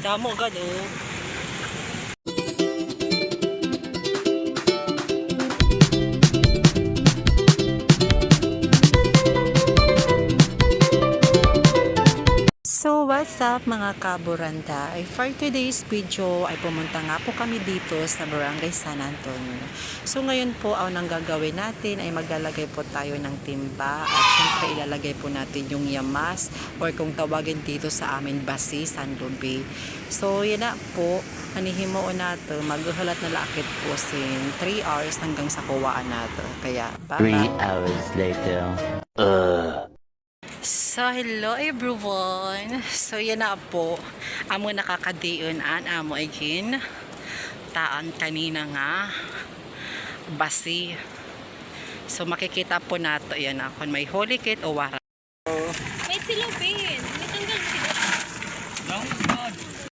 Damo agad oh. So what's up mga kaburanda? For today's video ay pumunta nga po kami dito sa Barangay San Antonio. So ngayon po ang gagawin natin ay maglalagay po tayo ng timba at syempre ilalagay po natin yung yamas or kung tawagin dito sa amin basi, sandobe. So yan na po, anihimuon nato, maghuhulat na lakit po sin 3 hours hanggang sa kuwaan nato. Kaya bye bye. 3 hours later. So, hello everyone. So, yan na po. Amo nakakadiun amo again. Taan kanina nga. Basi. So, makikita po nato yan kung may holy kit o wara. So,